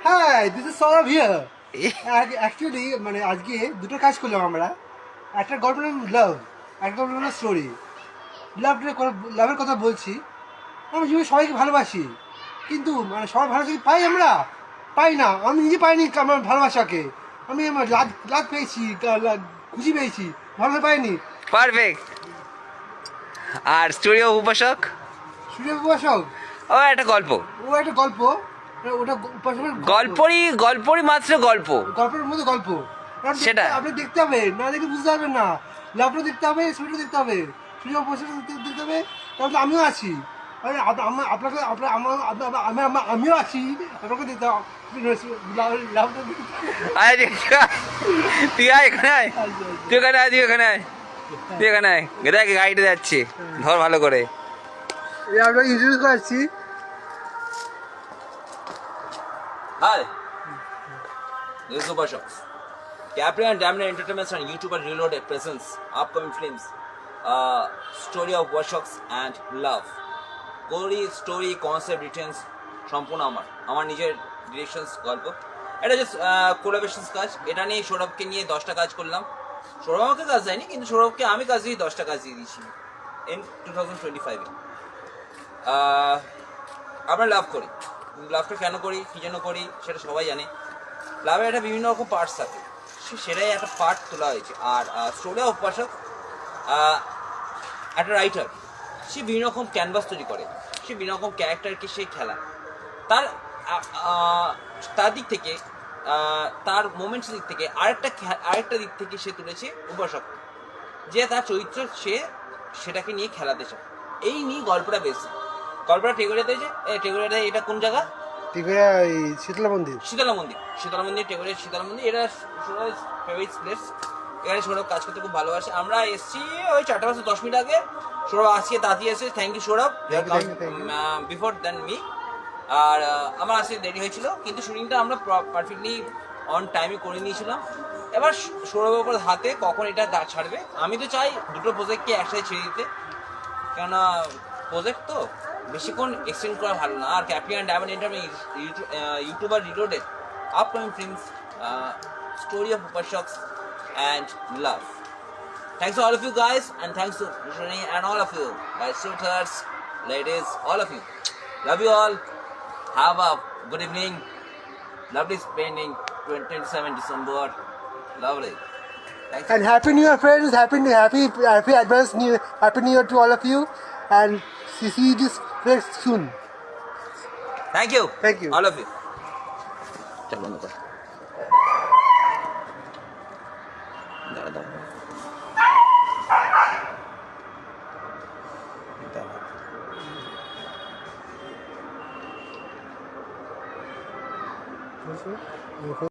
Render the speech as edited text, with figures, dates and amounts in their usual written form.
হ্যাঁ, this is Sourav here. Actually মানে আজকে দুটো কাজ করলাম আমরা। একটা গল্প নাম লাভ, একটা গল্প নাম স্টোরি। লাভের কথা বলছি। আমি জীবনে সবাইকে ভালোবাসি, কিন্তু মানে সবাই ভালোবাসি পাই আমরা পাই না। আমি নিজে পাইনি আমার ভালোবাসাকে। আমি আমার লাভ পেয়েছি, খুশি পেয়েছি, ভালোবাসা পাইনি। পারফেক্ট। আর স্টোরি অফ উপাসক, সূর্য উপাসক ও একটা গল্প, ও একটা গল্প। ওটা উপাসকের গল্পরই মাত্র গল্প। গল্পের মধ্যে গল্প। সেটা আপনি দেখতে হবে, না দেখে বুঝতে পারবেন না। লাভটা দেখতে হবে, স্টোরিটা দেখতে হবে, সূর্য উপাসক দেখতে হবে। তাহলে আমিও আছি। আপনাকে আমিও আছি, আপনাকে দেখতে হবে। লাভটা আরে তুই আয় এখানে আয়, তুই এখানে আয়, তুই এখানে আয়, তুই এখানে আয়। দেখ গাড়িটা যাচ্ছে, ধর ভালো করে। আপনাকে ইন্ট্রোডিউস করছি। Hi, this is Upashok. Capri and Diamond Entertainment and YouTuber Reloaded presents upcoming films, Story of Washoks and Love. Story concept returns সম্পূর্ণ আমার নিজের ডিরেকশনস গল্প। এটা জাস্ট কোলাবোরেশনস কাজ। এটা নিয়ে সৌরভকে নিয়ে 10টা কাজ করলাম। সৌরভ আমাকে কাজ দেয়নি, কিন্তু সৌরভকে আমি কাজ দিয়ে 10টা কাজ দিয়ে দিয়েছি ইন 2025-এ। আমরা লাভ করি। লাভটা কেন করি, কী জন্য করি সেটা সবাই জানে। লাভের একটা বিভিন্ন রকম পার্টস থাকে, সেটাই একটা পার্ট তোলা হয়েছে। আর স্টোরি অফ উপাসক একটা রাইটার, সে বিভিন্ন রকম ক্যানভাস তৈরি করে, সে বিভিন্ন রকম ক্যারেক্টারকে সে খেলা। তার দিক থেকে, তার মোমেন্টস দিক থেকে আরেকটা দিক থেকে সে তুলেছে উপাসক, যে তার চরিত্র সে সেটাকে নিয়ে খেলাতে চায়। এই নিয়ে গল্পটা বেশি। গল্পটা টেগোরিয়াতে হয়েছে। টেগোরিয়াতে এটা কোন জায়গা? শীতলা মন্দির। শীতলা মন্দির টেগোরিয়া শীতলা মন্দির। এটা সৌরভ ফেভারিট প্লেস। এখানে সৌরভ কাজ করতে খুব ভালোবাসে। আমরা এসেছি ওই 4:10 আগে। সৌরভ আজকে তাড়াতাড়ি এসে, thank you Sourav, before then me. আর আমার আসতে দেরি হয়েছিল, কিন্তু শুটিংটা আমরা পারফেক্টলি অন টাইমে করে নিয়েছিলাম। এবার সৌরভের উপর হাতে কখন এটা ছাড়বে। আমি তো চাই দুটো প্রজেক্টকে একসাথে ছেড়ে দিতে, কেননা প্রজেক্ট তো বেশিক্ষণ এক্সটেন্ড করা ভালো না। আর Capri and Diamond Entertainment YouTuber reloaded upcoming films, story of উপাসক্স and love. Thanks to all of you guys, and thanks to Rishani and all of you guys, suitors, ladies, all of you. Love you all. Have a good evening. Lovely spending 27 December. Lovely. Thanks. And happy new year, friends. Happy advance happy new year to all of you, and see you this next soon. Thank you all of you. চলো না দাঁড়া